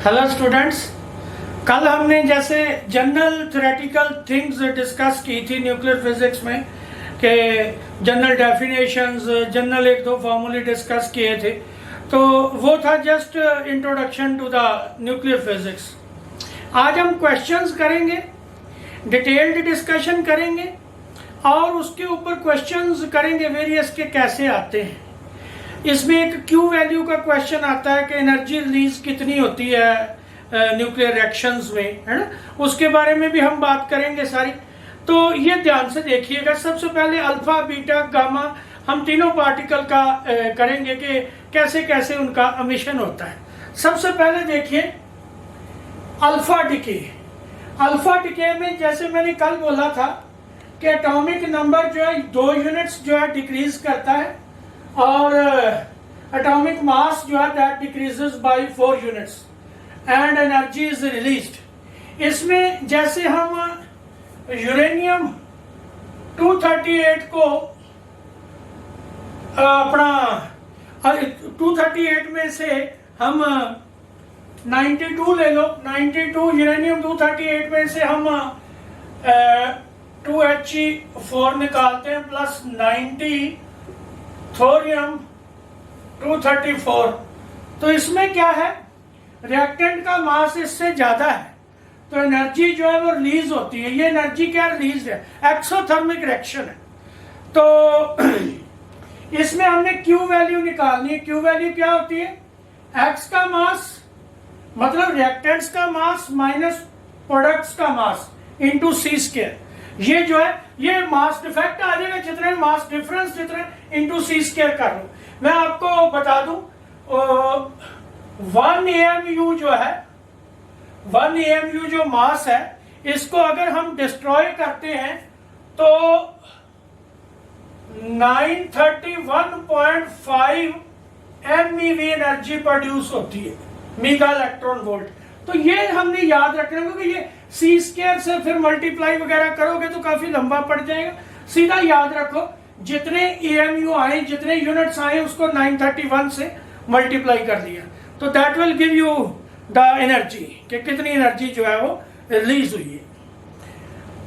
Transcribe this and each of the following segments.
Hello students, कल हमने जैसे जनरल थ्योरेटिकल थिंग्स डिस्कस की थी न्यूक्लियर फिजिक्स में कि जनरल डेफिनेशंस, जनरल एक दो फार्मूले डिस्कस किए थे, तो वो था just introduction to the nuclear physics. आज हम क्वेश्चंस करेंगे, डिटेल्ड डिस्कशन करेंगे और उसके ऊपर क्वेश्चंस करेंगे वेरियस के कैसे आते हैं। इसमें एक क्यू वैल्यू का क्वेश्चन आता है कि एनर्जी रिलीज कितनी होती है न्यूक्लियर रिएक्शंस में, है ना, उसके बारे में भी हम बात करेंगे सारी। तो ये ध्यान से देखिएगा। सबसे पहले अल्फा, बीटा, गामा, हम तीनों पार्टिकल का करेंगे कि कैसे कैसे उनका एमिशन होता है। सबसे पहले देखिए अल्फा डिके। अल्फा डिके में जैसे मैंने कल बोला था कि एटॉमिक नंबर जो है 2 यूनिट्स जो है डिक्रीज करता है और एटॉमिक मास जो है that decreases by 4 units and energy is released. इसमें जैसे हम यूरेनियम 238 को अपना 238 में से हम 92 ले लो, 92 यूरेनियम 238 में से हम 2He4 निकालते हैं प्लस 90 थोरियम 234। तो इसमें क्या है, रिएक्टेंट का मास इससे ज्यादा है तो एनर्जी जो है वो रिलीज होती है। ये एनर्जी क्या रिलीज है, एक्सोथर्मिक रिएक्शन है। तो इसमें हमने क्यू वैल्यू निकालनी है। क्यू वैल्यू क्या होती है, एक्स का मास मतलब रिएक्टेंट्स का मास माइनस प्रोडक्ट्स का मास इंटू सी स्क्वायर। ये जो है ये मास डिफेक्ट आ जाएगा, जितने मास डिफरेंस जितने इंटू सी स्क्वायर कर लो। मैं आपको बता दूं 1 AMU जो है, 1 AMU जो मास है, इसको अगर हम डिस्ट्रॉय करते हैं तो 931.5 MeV एनर्जी प्रोड्यूस होती है, मेगा इलेक्ट्रॉन वोल्ट। तो ये हमने याद रखना, क्योंकि ये सी स्क्वायर से फिर मल्टीप्लाई वगैरह करोगे तो काफी लंबा पड़ जाएगा। सीधा याद रखो जितने AMU आए, जितने यूनिट्स आए, उसको 931 से मल्टीप्लाई कर दिया तो that will give you the energy कि कितनी एनर्जी जो है वो रिलीज हुई है।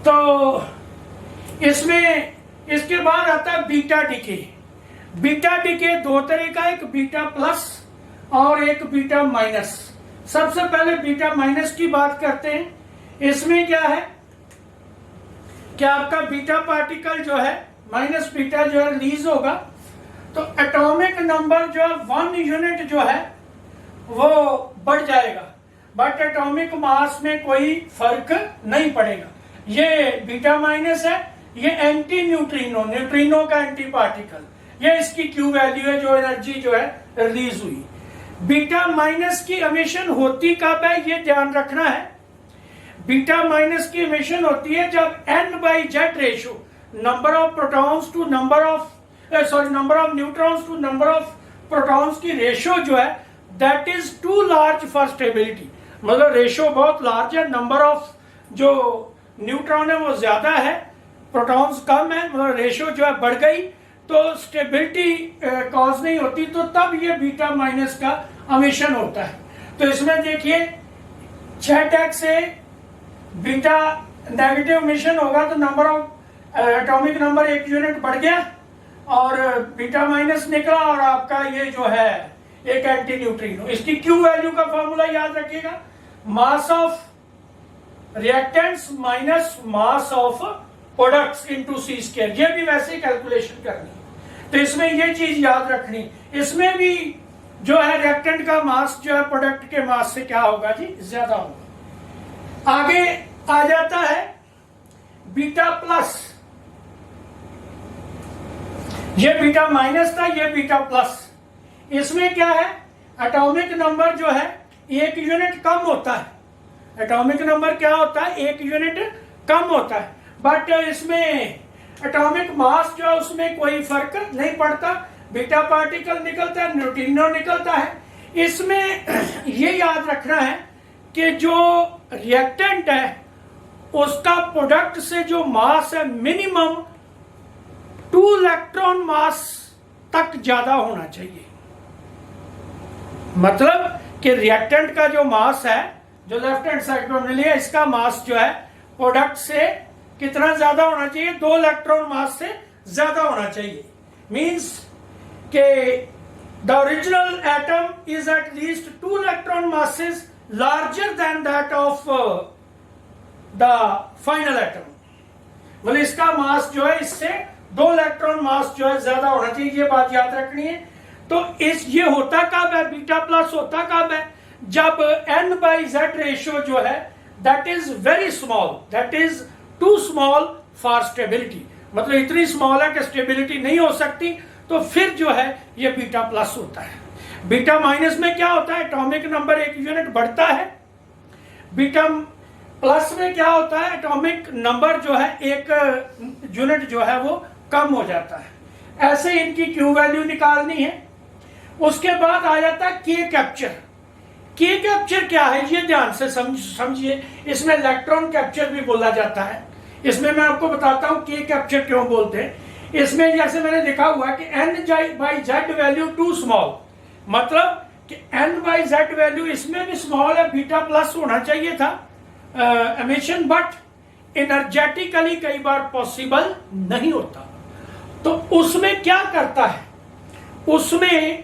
तो इसमें इसके बाद आता है बीटा डिके। बीटा डिके दो तरह का, एक बीटा प्लस और एक बीटा माइनस। सबसे पहले बीटा माइनस की बात करते हैं। इसमें क्या है कि आपका बीटा पार्टिकल जो है माइनस बीटा जो है रिलीज होगा तो एटॉमिक नंबर जो है 1 यूनिट जो है वो बढ़ जाएगा, बट एटॉमिक मास में कोई फर्क नहीं पड़ेगा। ये बीटा माइनस है, ये एंटी न्यूट्रिनो, न्यूट्रिनो का एंटी पार्टिकल, ये इसकी क्यू वैल्यू है जो एनर्जी जो है रिलीज हुई। बीटा माइनस की एमिशन होती कब है, ये ध्यान रखना है। बीटा माइनस की एमिशन होती है जब N/Z ratio, number of protons to number of number of neutrons to number of protons की रेशियो जो है that is too large for stability. मतलब रेशियो बहुत लार्ज है, नंबर ऑफ जो न्यूट्रॉन है वो ज्यादा है, प्रोटॉन्स कम है, मतलब रेशियो जो है बढ़ गई तो स्टेबिलिटी कॉज नहीं होती, तो तब ये बीटा माइनस का एमिशन होता है। तो इसमें देखिए 6 से बीटा नेगेटिव एमिशन होगा तो number of atomic number 1 unit बढ़ गया और बीटा माइनस निकला और आपका ये जो है एक एंटी न्यूट्रिनो। इसकी क्यू वैल्यू का फॉर्मूला याद रखिएगा, mass of reactants minus mass of products into C square. ये भी वैसे ही कैलकुलेशन करनी है, तो इसमें ये चीज याद रखनी। इसमें भी जो है रिएक्टेंट का मास जो है प्रोडक्ट के मास से क्या होगा जी, ज्यादा होगा। आगे आ जाता है बीटा प्लस। ये बीटा माइनस था, ये बीटा प्लस। इसमें क्या है, एटॉमिक नंबर जो है 1 यूनिट कम होता है। एटॉमिक नंबर क्या होता है, 1 यूनिट कम होता है, बट इसमें एटॉमिक मास जो है उसमें कोई फर्क नहीं पड़ता। बीटा पार्टिकल निकलता है, न्यूट्रिनो निकलता है। इसमें ये याद रखना है कि जो रिएक्टेंट है उसका प्रोडक्ट से जो मास है मिनिमम 2 इलेक्ट्रॉन मास तक ज्यादा होना चाहिए। मतलब कि रिएक्टेंट का जो मास है, जो लेफ्ट हैंड साइड पे हमने लिया, इसका मास जो है प्रोडक्ट से कितना ज्यादा होना चाहिए, 2 इलेक्ट्रॉन मास से ज्यादा होना चाहिए। मींस के the original atom is at least 2 electron masses larger than that of the final atom. मतलब इसका मास जो है इससे 2 इलेक्ट्रॉन मास जो है ज्यादा होना चाहिए, ये बात याद रखनी है। तो ये होता कब है, बीटा प्लस होता कब है, जब n/z रेशियो जो है that is very small, that is too small for stability, मतलब इतनी स्मॉल है कि स्टेबिलिटी नहीं हो सकती, तो फिर जो है ये बीटा प्लस होता है। बीटा माइनस में क्या होता है, एटॉमिक नंबर 1 यूनिट बढ़ता है। बीटा प्लस में क्या होता है, एटॉमिक नंबर जो है 1 यूनिट जो है वो कम हो जाता है। ऐसे इनकी क्यू वैल्यू निकालनी है। उसके बाद आ जाता है के कैप्चर। के कैप्चर क्या है, ये ध्यान से समझिए। इसमें इलेक्ट्रॉन कैप्चर भी बोला जाता है। इसमें मैं आपको बताता हूं के कैप्चर क्यों बोलते हैं। इसमें जैसे मैंने लिखा हुआ है कि n/z वैल्यू टू स्मॉल, मतलब कि n/z वैल्यू इसमें भी स्मॉल है, बीटा प्लस होना चाहिए था एमिशन, बट एनर्जेटिकली कई बार पॉसिबल नहीं होता। तो उसमें क्या करता है, उसमें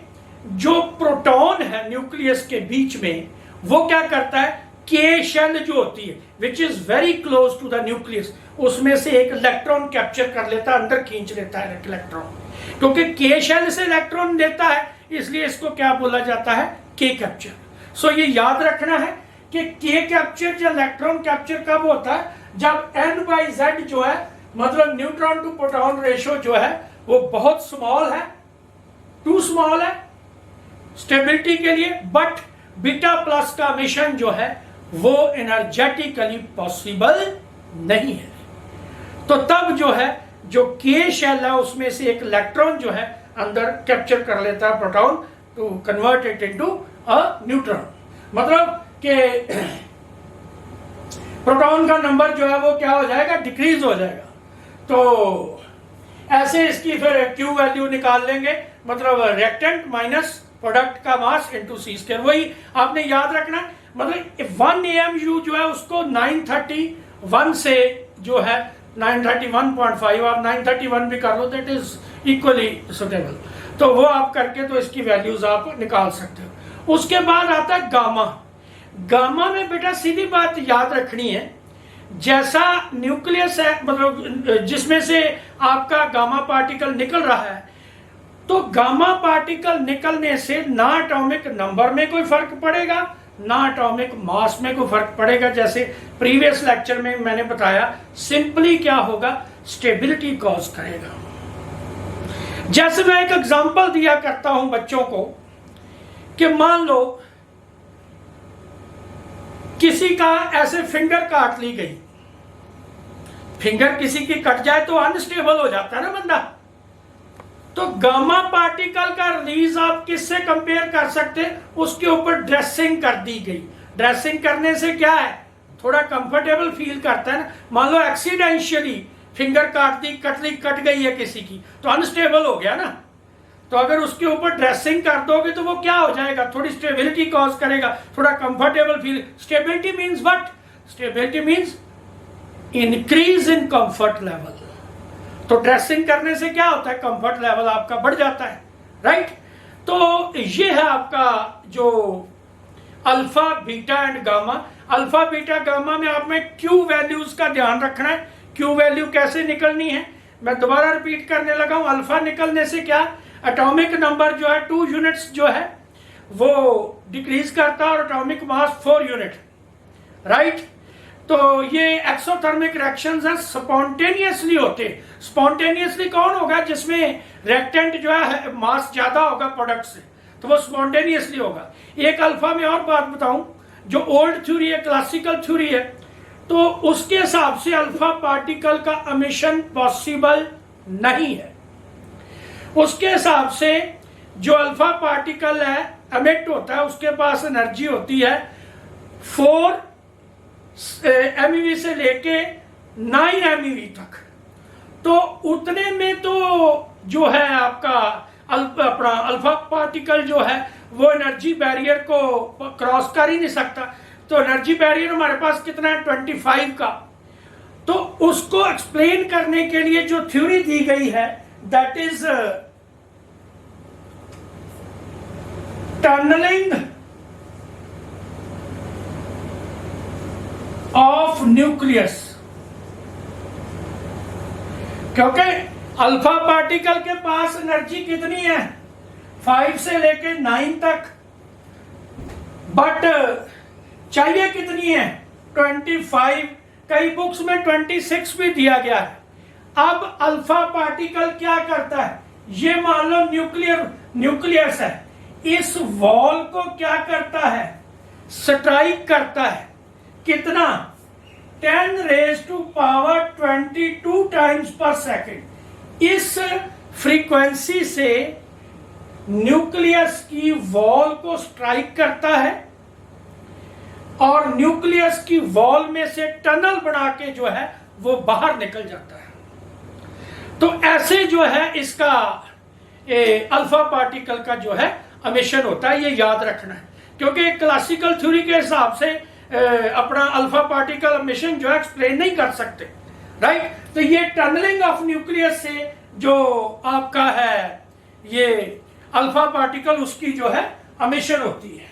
जो प्रोटॉन है न्यूक्लियस के बीच में, वो क्या करता है, के शेल जो होती है which is very close to the nucleus, उसमें से एक इलेक्ट्रॉन कैप्चर कर लेता है, अंदर खींच लेता है इलेक्ट्रॉन। क्योंकि के शेल से इलेक्ट्रॉन देता है, इसलिए इसको क्या बोला जाता है, के कैप्चर। सो ये याद रखना है कि के कैप्चर या इलेक्ट्रॉन कैप्चर कब होता है, जब n/z जो है, मतलब न्यूट्रॉन टू प्रोटॉन रेशियो जो है वो बहुत स्मॉल है, टू स्मॉल है स्टेबिलिटी के लिए, बट बीटा प्लस का मिशन जो है वो एनर्जेटिकली पॉसिबल नहीं है। तो तब जो है जो के शेल है उसमें से एक इलेक्ट्रॉन जो है अंदर कैप्चर कर लेता है proton to convert it into a neutron. मतलब कि प्रोटॉन का नंबर जो है वो क्या हो जाएगा, डिक्रीज हो जाएगा। तो ऐसे इसकी फिर क्यू वैल्यू निकाल लेंगे, मतलब रिएक्टेंट माइनस प्रोडक्ट का मास इनटू c²। वही आपने याद रखना, मतलब 1 AMU जो है उसको 931 से जो है 931.5, आप 931 भी कर लो, दैट इज इक्वली सुटेबल। तो वो आप करके तो इसकी वैल्यूज आप निकाल सकते हो। उसके बाद आता है गामा। गामा में बेटा सीधी बात याद रखनी है, जैसा न्यूक्लियस है, मतलब जिसमें से आपका गामा पार्टिकल निकल रहा है, तो गामा पार्टिकल निकलने से ना एटॉमिक नंबर में कोई फर्क पड़ेगा, ना एटॉमिक मास में कोई फर्क पड़ेगा। जैसे प्रीवियस लेक्चर में मैंने बताया, सिंपली क्या होगा, स्टेबिलिटी कॉज करेगा। जैसे मैं एक एग्जांपल दिया करता हूं बच्चों को कि मान लो किसी का ऐसे फिंगर काट ली गई, फिंगर किसी की कट जाए तो अनस्टेबल हो जाता है ना बंदा। तो गामा पार्टिकल का रिलीज आप किससे कंपेयर कर सकते हैं, उसके ऊपर ड्रेसिंग कर दी गई। ड्रेसिंग करने से क्या है, थोड़ा कंफर्टेबल फील करता है ना। मान लो एक्सीडेंशियली फिंगर कट गई है किसी की, तो अनस्टेबल हो गया ना। तो अगर उसके ऊपर ड्रेसिंग कर दोगे तो वो क्या हो जाएगा, थोड़ी स्टेबिलिटी कॉज करेगा, थोड़ा comfortable feel. Stability means what, stability means increase in comfort level. तो ड्रेसिंग करने से क्या होता है, कंफर्ट लेवल आपका बढ़ जाता है, राइट। तो ये है आपका जो alpha, beta and gamma. Alpha, beta, gamma में आप में क्यू वैल्यूज का ध्यान रखना है। क्यू वैल्यू कैसे निकलनी है, मैं दोबारा रिपीट करने लगा हूं। अल्फा निकलने से क्या, एटॉमिक नंबर जो है 2 यूनिट्स जो है वो डिक्रीज करता है और एटॉमिक मास 4 यूनिट, राइट। तो ये एक्सोथर्मिक रिएक्शंस हैं, स्पॉन्टेनियसली होते। स्पॉन्टेनियसली कौन होगा, जिसमें रिएक्टेंट जो है मास ज्यादा होगा प्रोडक्ट से, तो वो स्पॉन्टेनियसली होगा। एक अल्फा में और बात बताऊं, जो ओल्ड थ्योरी है, क्लासिकल थ्योरी है, तो उसके हिसाब से अल्फा पार्टिकल का एमिशन पॉसिबल नहीं है। उसके हिसाब से जो अल्फा पार्टिकल है एमिट होता है, उसके पास एनर्जी होती है 4 MeV से लेके 9 MeV तक। तो उतने में तो जो है आपका अपना अल्फा पार्टिकल जो है वो एनर्जी बैरियर को क्रॉस कर ही नहीं सकता। तो एनर्जी बैरियर हमारे पास कितना है 25 का। तो उसको एक्सप्लेन करने के लिए जो थ्योरी दी गई है that is tunneling of nucleus, क्योंकि अल्फा पार्टिकल के पास एनर्जी कितनी है 5 से लेके 9 तक, बट चाहिए कितनी है 25, कई बुक्स में 26 भी दिया गया है। अब अल्फा पार्टिकल क्या करता है, ये मान लो न्यूक्लियस है, इस वॉल को क्या करता है स्ट्राइक करता है, कितना 10 रेज़ टू पावर 22 टाइम्स पर सेकेंड। इस फ्रीक्वेंसी से न्यूक्लियस की वॉल को स्ट्राइक करता है और न्यूक्लियस की वॉल में से टनल बना के जो है वो बाहर निकल जाता है। तो ऐसे जो है इसका अल्फा पार्टिकल का जो है एमिशन होता है, ये याद रखना है, क्योंकि क्लासिकल थ्योरी के हिसाब से अपना अल्फा पार्टिकल एमिशन जो है एक्सप्लेन नहीं कर सकते, राइट। तो ये टनलिंग ऑफ न्यूक्लियस से जो आपका है ये अल्फा पार्टिकल उसकी जो है एमिशन होती है।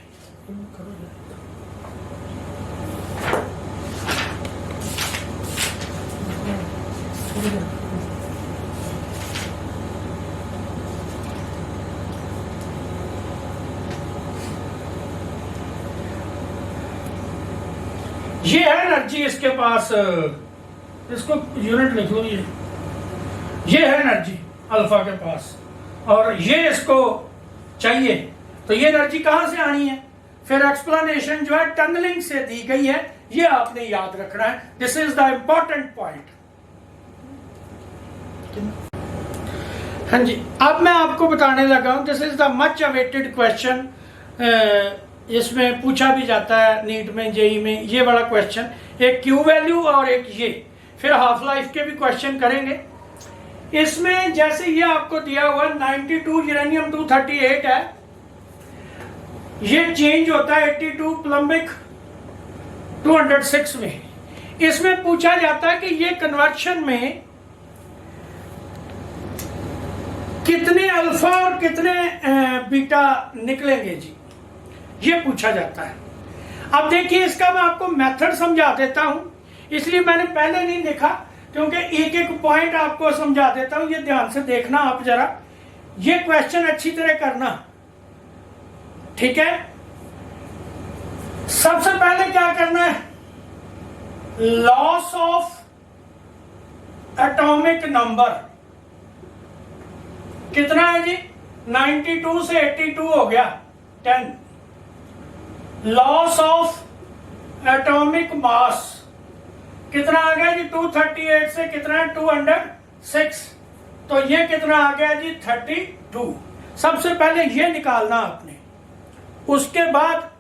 ये है एनर्जी इसके पास, इसको यूनिट लिख लो, ये है एनर्जी अल्फा के पास और ये इसको चाहिए। तो ये एनर्जी कहां से आनी है, फिर एक्सप्लेनेशन जो है टनलिंग से दी गई है, ये आपने याद रखना है। This is the important point. हाँ जी, अब मैं आपको बताने लगा हूं, this is the much awaited question. इसमें पूछा भी जाता है नीट में, जेई में, ये वाला क्वेश्चन, एक क्यू वैल्यू और एक ये, फिर हाफ लाइफ के भी क्वेश्चन करेंगे। इसमें जैसे ये आपको दिया हुआ 92 यूरेनियम 238 है, ये चेंज होता है 82 प्लम्बिक 206 में। इसमें पूछा जाता है कि ये कन्वर्शन में कितने अल्फा और कितने बीटा निकलेंगे जी, ये पूछा जाता है। अब देखिए इसका मैं आपको मेथड समझा देता हूं, इसलिए मैंने पहले नहीं लिखा क्योंकि एक एक पॉइंट आपको समझा देता हूं, ये ध्यान से देखना आप जरा, ये क्वेश्चन अच्छी तरह करना, ठीक है। सबसे पहले क्या करना है, लॉस ऑफ एटॉमिक नंबर कितना है जी, 92 से 82 हो गया 10। लॉस ऑफ एटॉमिक मास कितना आ गया जी, 238 से कितना है 206, तो ये कितना आ गया जी 32। सबसे पहले ये निकालना आपने, उसके बाद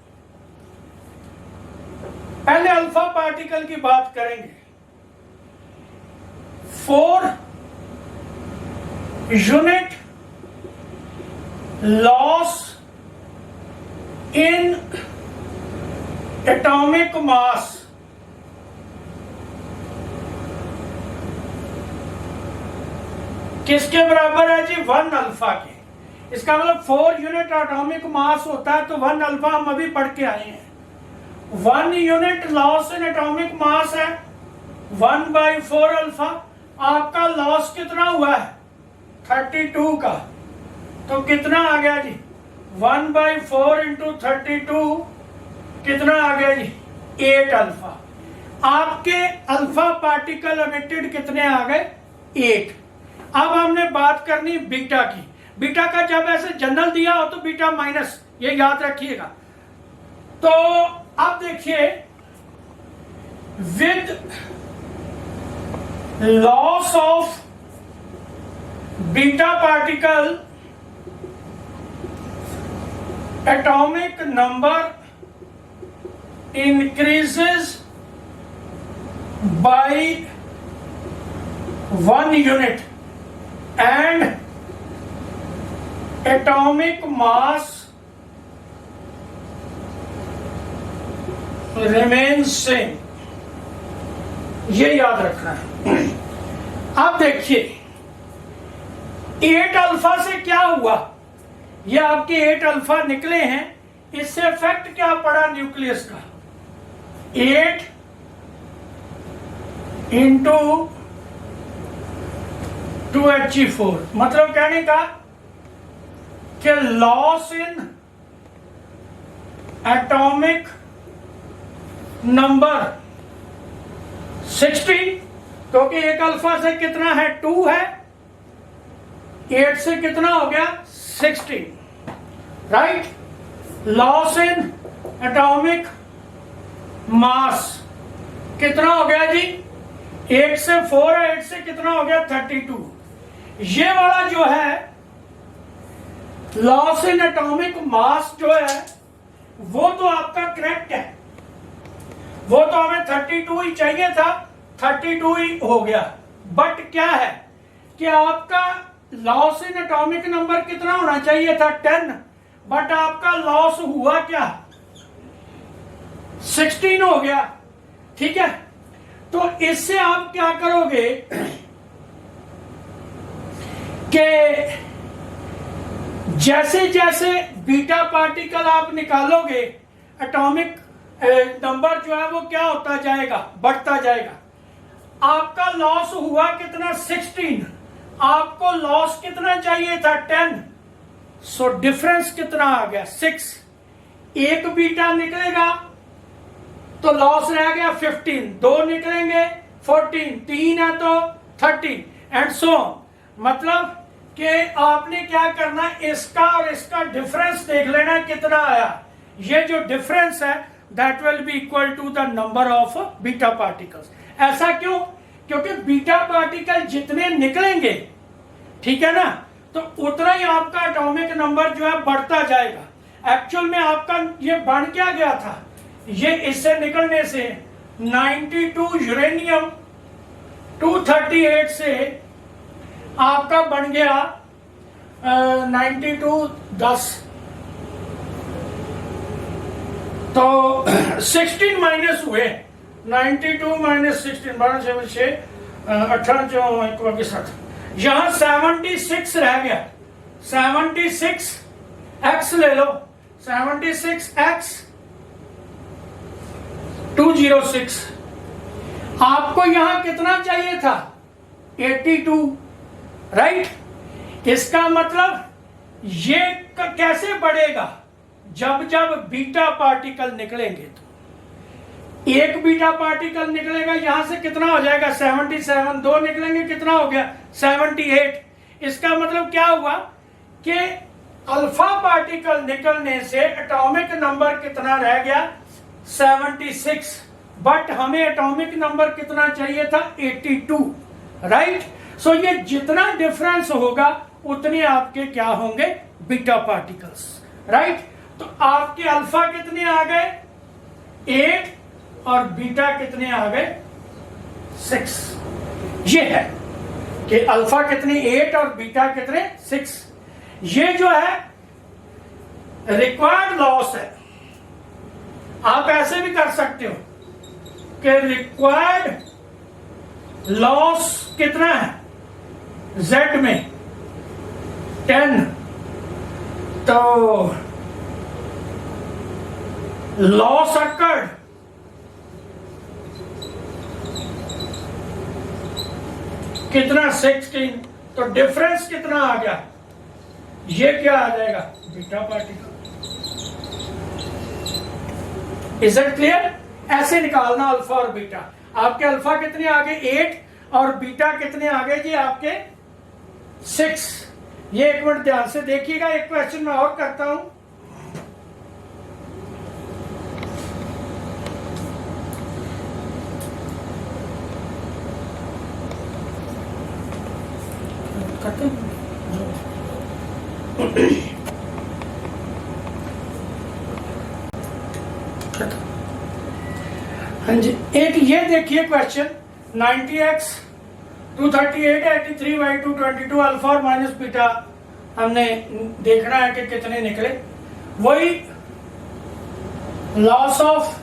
पहले अल्फा पार्टिकल की बात करेंगे। 4 यूनिट लॉस इन एटॉमिक मास किसके बराबर है जी, 1 अल्फा के। इसका मतलब 4 यूनिट एटॉमिक मास होता है, तो 1 अल्फा हम अभी पढ़ के आए हैं। 1 यूनिट लॉस इन एटॉमिक मास है 1/4 अल्फा। आपका लॉस कितना हुआ है 32 का, तो कितना आ गया जी 1/4 इंटू 32 कितना आ गया जी 8 अल्फा। आपके अल्फा पार्टिकल एमिटेड कितने आ गए 8। अब हमने बात करनी बीटा की। बीटा का जब ऐसे जनरल दिया हो तो बीटा माइनस, ये याद रखिएगा। तो अब देखिए, with loss of beta particle atomic number increases by 1 unit and atomic mass remains same, ये याद रखना है। अब देखिए 8 अल्फा से क्या हुआ, ये आपके 8 अल्फा निकले हैं, इससे इफेक्ट क्या पड़ा न्यूक्लियस का, 8 इंटू 2He4, मतलब कहने का कि लॉस इन एटॉमिक नंबर 16, क्योंकि एक अल्फा से कितना है 2 है, 8 से कितना हो गया 16, राइट। लॉस इन एटॉमिक मास कितना हो गया जी, 8 से 4 है, 8 से कितना हो गया 32। ये वाला जो है लॉस इन एटॉमिक मास जो है वो तो आपका करेक्ट है, वो तो हमें 32 ही चाहिए था, 32 ही हो गया। बट क्या है कि आपका लॉस इन एटॉमिक नंबर कितना होना चाहिए था 10, बट आपका लॉस हुआ क्या 16 हो गया, ठीक है। तो इससे आप क्या करोगे कि जैसे जैसे बीटा पार्टिकल आप निकालोगे एटॉमिक नंबर जो है वो क्या होता जाएगा, बढ़ता जाएगा। आपका लॉस हुआ कितना 16, आपको लॉस कितना चाहिए था 10, सो डिफरेंस कितना आ गया 6। एक बीटा निकलेगा तो लॉस रह गया 15, 2 निकलेंगे 14, 3 है तो 30 एंड सो। मतलब कि आपने क्या करना, इसका और इसका डिफरेंस देख लेना कितना आया। ये जो डिफरेंस है that will be equal to the number of beta particles. ऐसा क्यों, क्योंकि बीटा पार्टिकल जितने निकलेंगे, ठीक है ना, तो उतना ही आपका एटॉमिक नंबर जो है बढ़ता जाएगा। एक्चुअल में आपका ये बन क्या गया था, ये इससे निकलने से 92 यूरेनियम 238 से आपका बन गया 92 10, तो 16 माइनस हुए, 92 माइनस 16 12 6 18 यहां 76 रह गया, 76 x ले लो, 76x 206। आपको यहां कितना चाहिए था 82, राइट। इसका मतलब ये कैसे बढ़ेगा, जब जब बीटा पार्टिकल निकलेंगे तो एक बीटा पार्टिकल निकलेगा, यहां से कितना हो जाएगा 77, 2 निकलेंगे कितना हो गया 78। इसका मतलब क्या हुआ कि अल्फा पार्टिकल निकलने से एटॉमिक नंबर कितना रह गया 76, बट हमें एटॉमिक नंबर कितना चाहिए था 82, राइट। सो ये जितना डिफरेंस होगा उतने आपके क्या होंगे बीटा पार्टिकल्स, राइट। तो आपके अल्फा कितने आ गए 8 और बीटा कितने आ गए 6। ये है कि अल्फा कितने 8 और बीटा कितने 6। ये जो है रिक्वायर्ड लॉस है। आप ऐसे भी कर सकते हो कि रिक्वायर्ड लॉस कितना है Z में 10, तो लॉस अकर्ड कितना 16, तो डिफरेंस कितना आ गया, ये क्या आ जाएगा beta particle. Is it clear. ऐसे निकालना अल्फा और बीटा। आपके अल्फा कितने आ गए 8 और बीटा कितने आ गए जी आपके 6। ये एक मिनट ध्यान से देखिएगा, एक क्वेश्चन मैं और करता हूं। हाँ जी, एक ये देखिए क्वेश्चन 90x 238 83y 222 अल्फा और माइनस बीटा हमने देखना है कि कितने निकले। वही लॉस ऑफ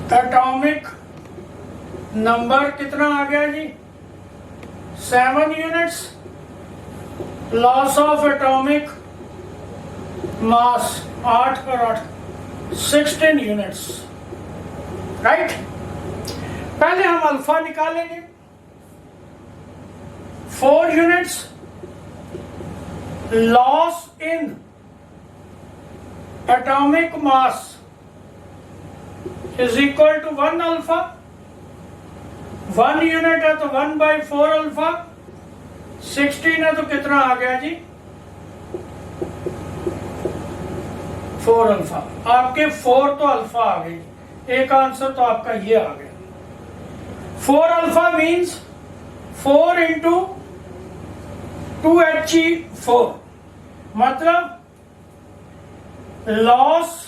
एटॉमिक नंबर कितना आ गया जी? 7 units. Loss of atomic mass 8 और 8 16 यूनिट्स, राइट। पहले हम अल्फा निकालेंगे। 4 units loss in atomic mass is equal to 1 alpha. 1 unit है तो 1/4 अल्फा। 16 है तो कितना आ गया जी? 4 अल्फा। आपके 4 तो अल्फा आ गई, एक आंसर तो आपका ये आ गया। 4 अल्फा मीन्स 4 इंटू 2He4, मतलब लॉस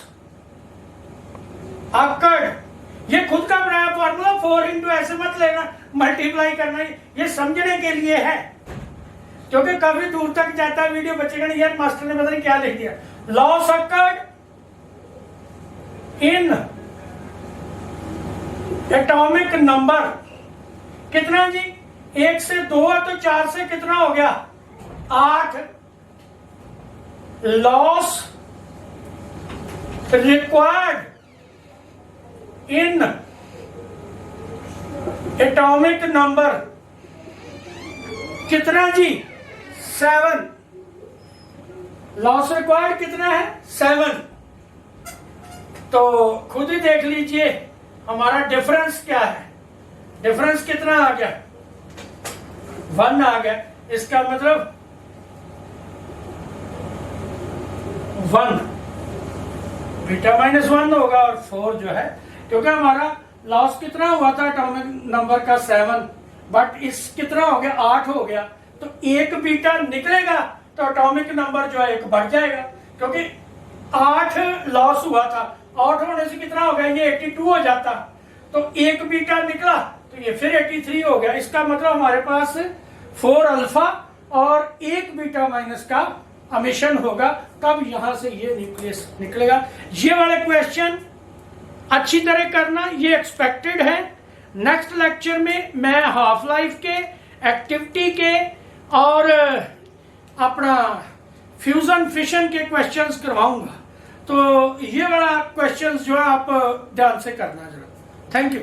अकर्ड। ये खुद का बनाया फॉर्मूला, 4 इंटू ऐसे मत लेना, मल्टीप्लाई करना, ये समझने के लिए है, क्योंकि काफी दूर तक जाता है वीडियो, बचेगा नहीं यार मास्टर ने पता नहीं क्या लिख दिया। Loss occurred in atomic number कितना जी? 1 से 2 है तो 4 से कितना हो गया? 8। Loss required in atomic number कितना जी? 7। लॉस रिक्वायर्ड कितना है? 7। तो खुद ही देख लीजिए हमारा डिफरेंस क्या है। डिफरेंस कितना आ गया? 1 आ गया। इसका मतलब 1 बीटा -1 होगा और 4 जो है, क्योंकि हमारा लॉस कितना हुआ था एटॉमिक नंबर का? 7, बट इस कितना हो गया? 8 हो गया। तो 1 बीटा निकलेगा तो एटॉमिक नंबर जो है 1 बढ़ जाएगा, क्योंकि 8 लॉस हुआ था, 8 होने से कितना हो गया? ये 82 हो जाता। तो 1 बीटा निकला तो ये फिर 83 हो गया। इसका मतलब हमारे पास 4 अल्फा और 1 बीटा माइनस का अमिशन होगा, तब यहां से ये न्यूक्लियस निकलेगा। ये वाले क्वेश्चन अच्छी तरह करना, ये एक्सपेक्टेड है। नेक्स्ट लेक्चर में मैं हाफ लाइफ के, एक्टिविटी के और अपना फ्यूजन फिशन के क्वेश्चंस करवाऊंगा। तो ये वाला क्वेश्चंस जो है आप ध्यान से करना जरा। Thank you.